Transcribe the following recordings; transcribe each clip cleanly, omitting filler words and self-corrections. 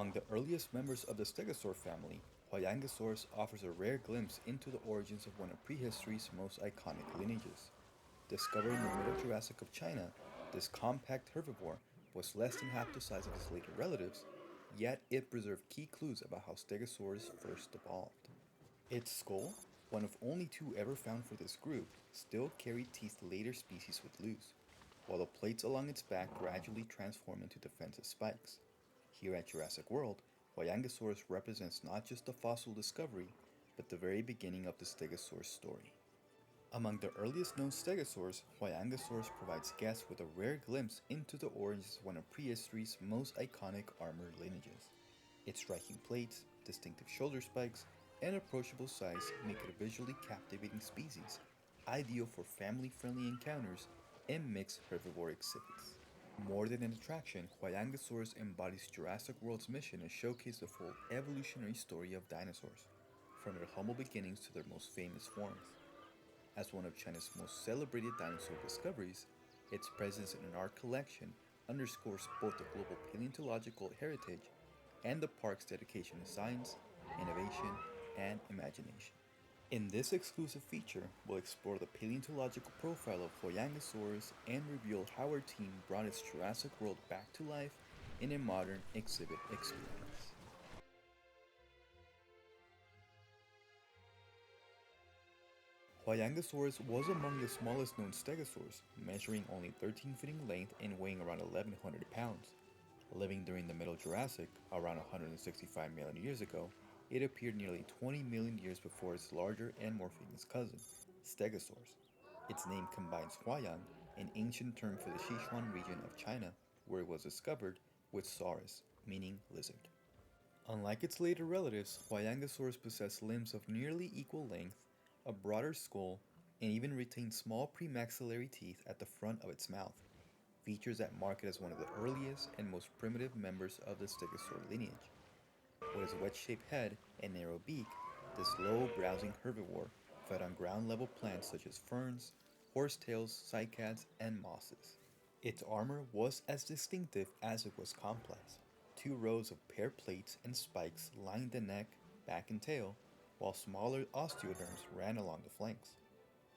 Among the earliest members of the stegosaur family, Huayangosaurus offers a rare glimpse into the origins of one of prehistory's most iconic lineages. Discovered in the Middle Jurassic of China, this compact herbivore was less than half the size of its later relatives, yet it preserved key clues about how stegosaurs first evolved. Its skull, one of only two ever found for this group, still carried teeth later species would lose, while the plates along its back gradually transform into defensive spikes. Here at Jurassic World, Huayangosaurus represents not just a fossil discovery, but the very beginning of the stegosaurus story. Among the earliest known stegosaurs, Huayangosaurus provides guests with a rare glimpse into the origins of one of prehistory's most iconic armored lineages. Its striking plates, distinctive shoulder spikes, and approachable size make it a visually captivating species, ideal for family-friendly encounters and mixed herbivore exhibits. More than an attraction, Huayangosaurus embodies Jurassic World's mission to showcase the full evolutionary story of dinosaurs, from their humble beginnings to their most famous forms. As one of China's most celebrated dinosaur discoveries, its presence in an art collection underscores both the global paleontological heritage and the park's dedication to science, innovation, and imagination. In this exclusive feature, we'll explore the paleontological profile of Huayangosaurus and reveal how our team brought its Jurassic World back to life in a modern exhibit experience. Huayangosaurus was among the smallest known stegosaurs, measuring only 13 feet in length and weighing around 1,100 pounds. Living during the Middle Jurassic, around 165 million years ago, it appeared nearly 20 million years before its larger and more famous cousin, stegosaurs. Its name combines Huayang, an ancient term for the Sichuan region of China, where it was discovered, with saurus, meaning lizard. Unlike its later relatives, Huayangosaurus possessed limbs of nearly equal length, a broader skull, and even retained small premaxillary teeth at the front of its mouth, features that mark it as one of the earliest and most primitive members of the stegosaur lineage. With its wedge-shaped head and narrow beak, this low, browsing herbivore fed on ground-level plants such as ferns, horsetails, cycads, and mosses. Its armor was as distinctive as it was complex. Two rows of paired plates and spikes lined the neck, back, and tail, while smaller osteoderms ran along the flanks.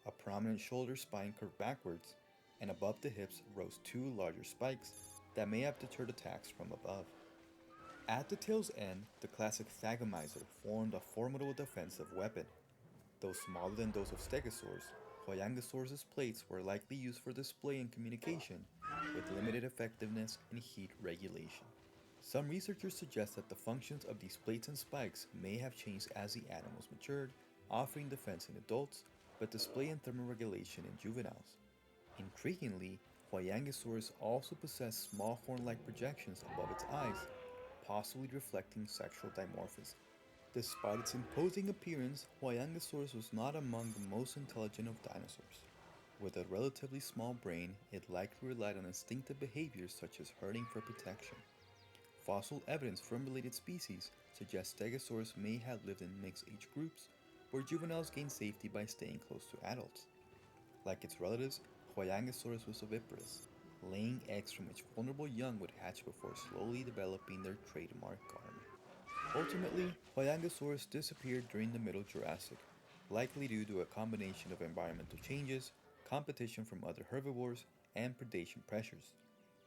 A prominent shoulder spine curved backwards, and above the hips rose two larger spikes that may have deterred attacks from above. At the tail's end, the classic thagomizer formed a formidable defensive weapon. Though smaller than those of stegosaurs, Huayangosaurus' plates were likely used for display and communication, with limited effectiveness in heat regulation. Some researchers suggest that the functions of these plates and spikes may have changed as the animals matured, offering defense in adults, but display and thermoregulation in juveniles. Intriguingly, Huayangosaurus also possessed small horn-like projections above its eyes, possibly reflecting sexual dimorphism. Despite its imposing appearance, Huayangosaurus was not among the most intelligent of dinosaurs. With a relatively small brain, it likely relied on instinctive behaviors such as herding for protection. Fossil evidence from related species suggests stegosaurs may have lived in mixed age groups, where juveniles gained safety by staying close to adults. Like its relatives, Huayangosaurus was oviparous, laying eggs from which vulnerable young would hatch before slowly developing their trademark armor. Ultimately, Huayangosaurus disappeared during the Middle Jurassic, likely due to a combination of environmental changes, competition from other herbivores, and predation pressures.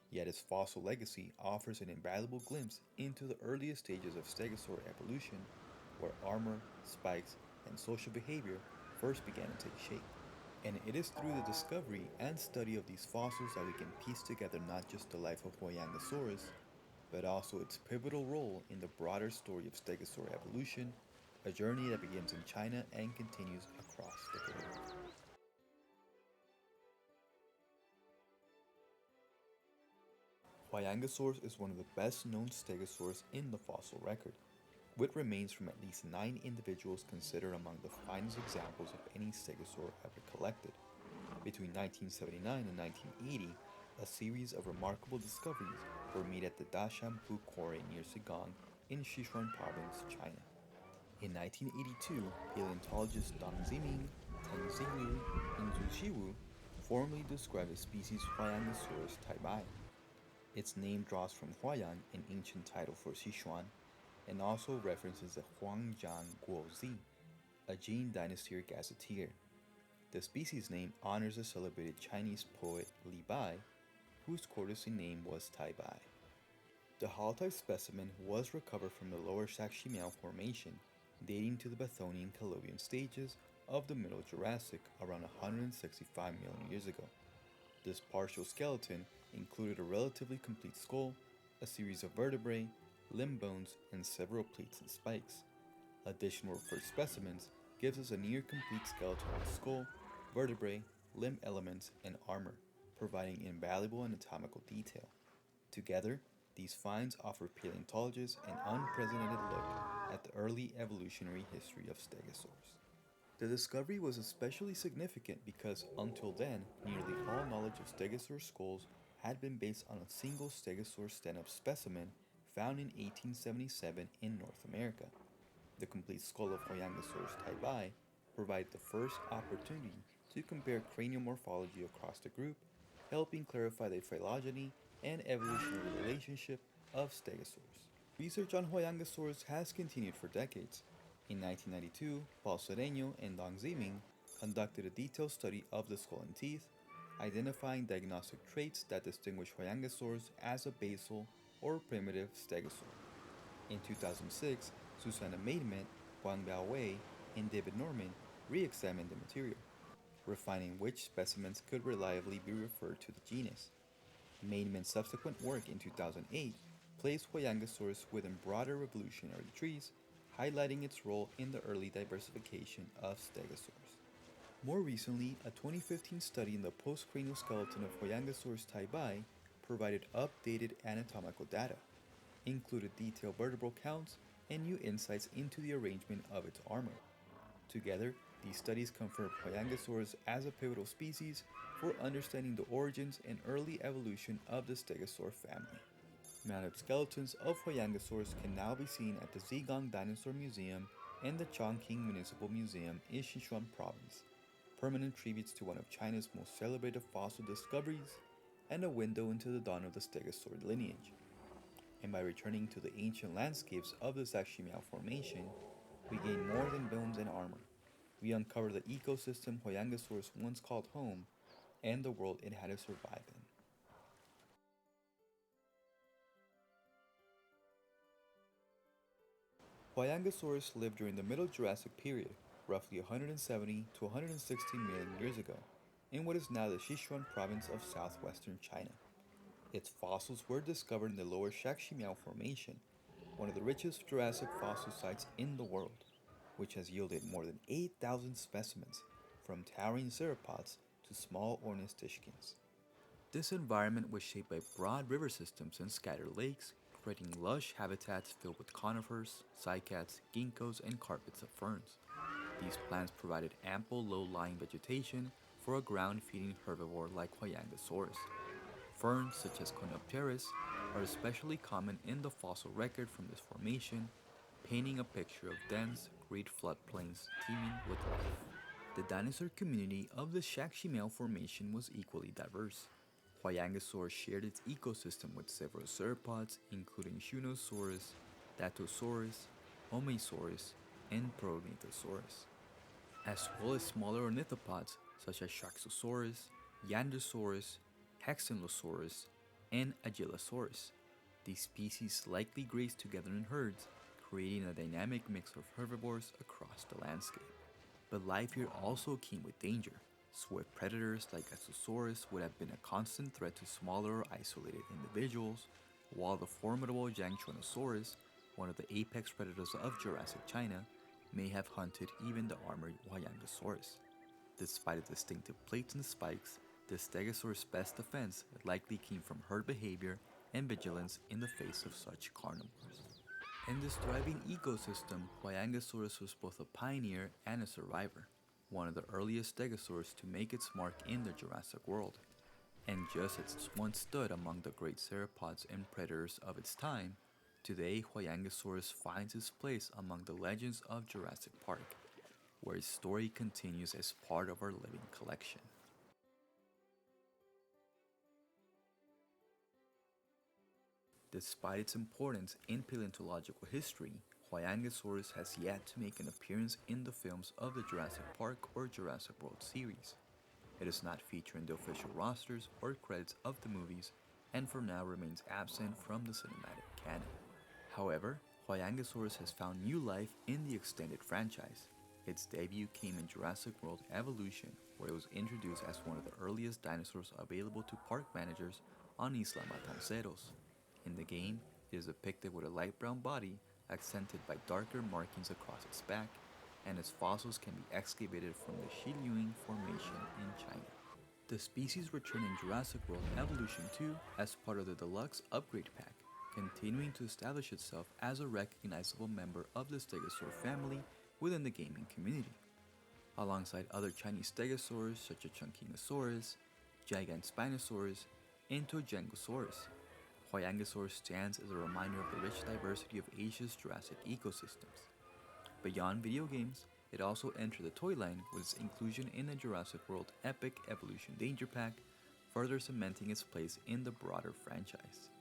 Yet its fossil legacy offers an invaluable glimpse into the earliest stages of stegosaur evolution, where armor, spikes, and social behavior first began to take shape. And it is through the discovery and study of these fossils that we can piece together not just the life of Huayangosaurus, but also its pivotal role in the broader story of stegosaur evolution, a journey that begins in China and continues across the globe. Huayangosaurus is one of the best known stegosaurs in the fossil record, with remains from at least 9 individuals considered among the finest examples of any stegosaur ever collected. Between 1979 and 1980, a series of remarkable discoveries were made at the Dashanpu Quarry near Sigang in Sichuan Province, China. In 1982, paleontologist Dang Ziming, Teng Zilu, and Zhu Shiwu formally described the species Huayangosaurus taibai. Its name draws from Huayan, an ancient title for Sichuan, and also references the Huangjiang a Jin dynasty gazetteer. The species name honors the celebrated Chinese poet Li Bai, whose courtesy name was Tai Bai. The hollow-type specimen was recovered from the lower Shaximiao Formation, dating to the Bathonian Columbian stages of the Middle Jurassic around 165 million years ago. This partial skeleton included a relatively complete skull, a series of vertebrae, limb bones, and several plates and spikes. Additional referred specimens gives us a near complete skeleton with skull, vertebrae, limb elements, and armor, providing invaluable anatomical detail. Together, these finds offer paleontologists an unprecedented look at the early evolutionary history of stegosaurs. The discovery was especially significant because, until then, nearly all knowledge of stegosaur skulls had been based on a single stegosaur stand-up specimen found in 1877 in North America. The complete skull of Huayangosaurus taibai provided the first opportunity to compare cranial morphology across the group, helping clarify the phylogeny and evolutionary relationship of stegosaurs. Research on Huayangosaurus has continued for decades. In 1992, Paul Sereno and Dong Ziming conducted a detailed study of the skull and teeth, identifying diagnostic traits that distinguish Huayangosaurus as a basal or primitive stegosaur. In 2006, Susanna Maidment, Huang Baowei, and David Norman re-examined the material, refining which specimens could reliably be referred to the genus. Maidment's subsequent work in 2008 placed Huayangosaurus within broader evolutionary trees, highlighting its role in the early diversification of stegosaurs. More recently, a 2015 study in the postcranial skeleton of Huayangosaurus taibai provided updated anatomical data, included detailed vertebral counts, and new insights into the arrangement of its armor. Together, these studies confirm Huayangosaurus as a pivotal species for understanding the origins and early evolution of the stegosaur family. Mounted skeletons of Huayangosaurus can now be seen at the Zhejiang Dinosaur Museum and the Chongqing Municipal Museum in Sichuan Province, permanent tributes to one of China's most celebrated fossil discoveries and a window into the dawn of the stegosaur lineage. And by returning to the ancient landscapes of the Shaximiao Formation, we gain more than bones and armor. We uncover the ecosystem Huayangosaurus once called home and the world it had to survive in. Huayangosaurus lived during the Middle Jurassic period, roughly 170 to 160 million years ago, in what is now the Sichuan province of southwestern China. Its fossils were discovered in the lower Shaximiao Formation, one of the richest Jurassic fossil sites in the world, which has yielded more than 8,000 specimens, from towering sauropods to small ornithischians. This environment was shaped by broad river systems and scattered lakes, creating lush habitats filled with conifers, cycads, ginkgos, and carpets of ferns. These plants provided ample low-lying vegetation for a ground-feeding herbivore like Huayangosaurus. Ferns such as Conopteris are especially common in the fossil record from this formation, painting a picture of dense, great floodplains teeming with life. The dinosaur community of the Shaximiao Formation was equally diverse. Huayangosaurus shared its ecosystem with several sauropods, including Shunosaurus, Datosaurus, Omesaurus, and Prognathosaurus, as well as smaller ornithopods such as Shaxosaurus, Yandosaurus, Hexenlosaurus, and Agilosaurus. These species likely grazed together in herds, creating a dynamic mix of herbivores across the landscape. But life here also came with danger. Swift predators like Allosaurus would have been a constant threat to smaller or isolated individuals, while the formidable Jiangchuanosaurus, one of the apex predators of Jurassic China, may have hunted even the armored Huayangosaurus. Despite its distinctive plates and spikes, the stegosaur's best defense likely came from herd behavior and vigilance in the face of such carnivores. In this thriving ecosystem, Huayangosaurus was both a pioneer and a survivor, one of the earliest stegosaurs to make its mark in the Jurassic world. And just as it once stood among the great sauropods and predators of its time, today Huayangosaurus finds its place among the legends of Jurassic Park, where its story continues as part of our living collection. Despite its importance in paleontological history, Huayangosaurus has yet to make an appearance in the films of the Jurassic Park or Jurassic World series. It does not feature in the official rosters or credits of the movies, and for now remains absent from the cinematic canon. However, Huayangosaurus has found new life in the extended franchise. Its debut came in Jurassic World Evolution, where it was introduced as one of the earliest dinosaurs available to park managers on Isla Matanceros. In the game, it is depicted with a light brown body accented by darker markings across its back, and its fossils can be excavated from the Shaximiao Formation in China. The species returned in Jurassic World Evolution 2 as part of the Deluxe Upgrade Pack, continuing to establish itself as a recognizable member of the stegosaur family within the gaming community. Alongside other Chinese stegosaurs such as Chunkingosaurus, Gigantospinosaurus, and Huayangosaurus, Huayangosaurus stands as a reminder of the rich diversity of Asia's Jurassic ecosystems. Beyond video games, it also entered the toy line with its inclusion in the Jurassic World Epic Evolution Danger Pack, further cementing its place in the broader franchise.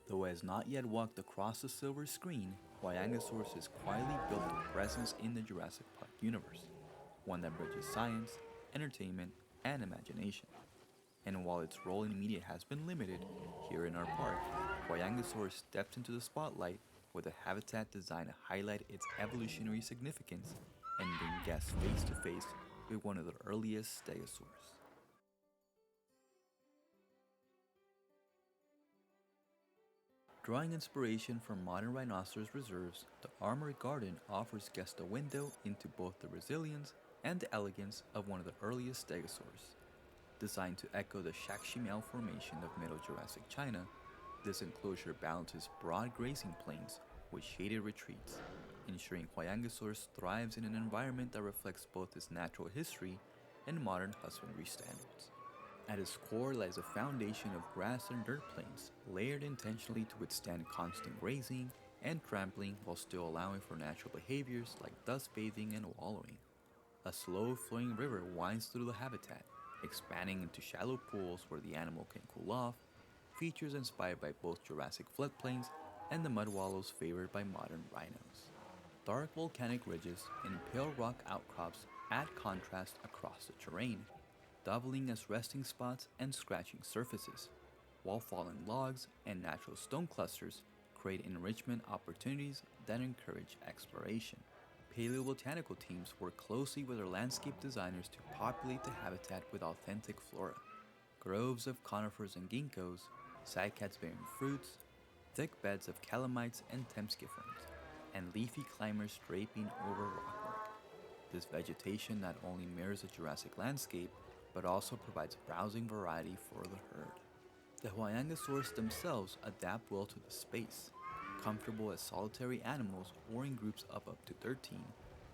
Though it has not yet walked across the silver screen, Huayangosaurus has quietly built a presence in the Jurassic Park universe, one that bridges science, entertainment, and imagination. And while its role in media has been limited, here in our park, Huayangosaurus stepped into the spotlight with a habitat designed to highlight its evolutionary significance and bring guests face to face with one of the earliest stegosaurs. Drawing inspiration from modern rhinoceros reserves, the Armored Garden offers guests a window into both the resilience and the elegance of one of the earliest stegosaurs. Designed to echo the Shaximiao Formation of Middle Jurassic China, this enclosure balances broad grazing plains with shaded retreats, ensuring Huayangosaurus thrives in an environment that reflects both its natural history and modern husbandry standards. At its core lies a foundation of grass and dirt plains, layered intentionally to withstand constant grazing and trampling while still allowing for natural behaviors like dust bathing and wallowing. A slow-flowing river winds through the habitat, expanding into shallow pools where the animal can cool off, features inspired by both Jurassic floodplains and the mud wallows favored by modern rhinos. Dark volcanic ridges and pale rock outcrops add contrast across the terrain, doubling as resting spots and scratching surfaces, while fallen logs and natural stone clusters create enrichment opportunities that encourage exploration. Paleobotanical teams work closely with our landscape designers to populate the habitat with authentic flora. Groves of conifers and ginkgos, cycads bearing fruits, thick beds of calamites and temskia ferns, and leafy climbers draping over rockwork. This vegetation not only mirrors the Jurassic landscape, but also provides browsing variety for the herd. The Huayangosaurus themselves adapt well to the space. Comfortable as solitary animals or in groups of up to 13,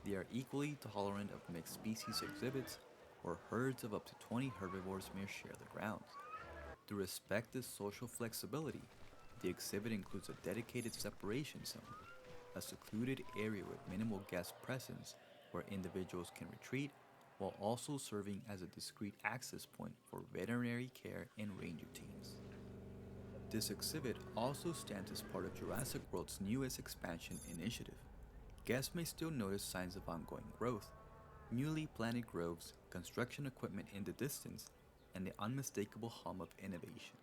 they are equally tolerant of mixed species exhibits, where herds of up to 20 herbivores may share the grounds. To respect this social flexibility, the exhibit includes a dedicated separation zone, a secluded area with minimal guest presence where individuals can retreat while also serving as a discreet access point for veterinary care and ranger teams. This exhibit also stands as part of Jurassic World's newest expansion initiative. Guests may still notice signs of ongoing growth, newly planted groves, construction equipment in the distance, and the unmistakable hum of innovation.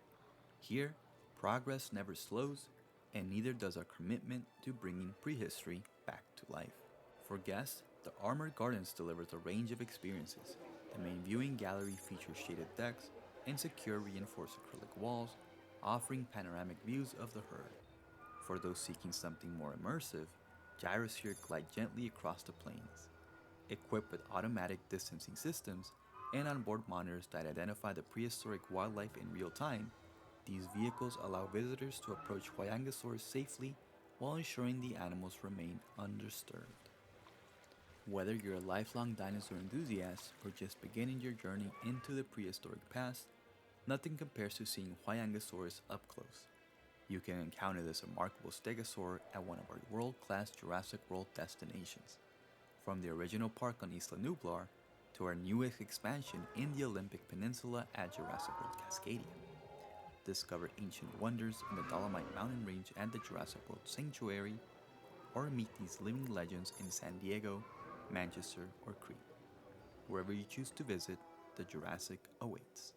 Here, progress never slows, and neither does our commitment to bringing prehistory back to life. For guests, the Armored Gardens delivers a range of experiences. The main viewing gallery features shaded decks and secure reinforced acrylic walls, offering panoramic views of the herd. For those seeking something more immersive, gyrosphere glide gently across the plains. Equipped with automatic distancing systems and onboard monitors that identify the prehistoric wildlife in real time, these vehicles allow visitors to approach Huayangosaurus safely while ensuring the animals remain undisturbed. Whether you're a lifelong dinosaur enthusiast or just beginning your journey into the prehistoric past, nothing compares to seeing Huayangosaurus up close. You can encounter this remarkable stegosaur at one of our world-class Jurassic World destinations. From the original park on Isla Nublar to our newest expansion in the Olympic Peninsula at Jurassic World Cascadia. discover ancient wonders in the Dolomite Mountain Range and the Jurassic World Sanctuary, or meet these living legends in San Diego, Manchester, or Crete. Wherever you choose to visit, the Jurassic awaits.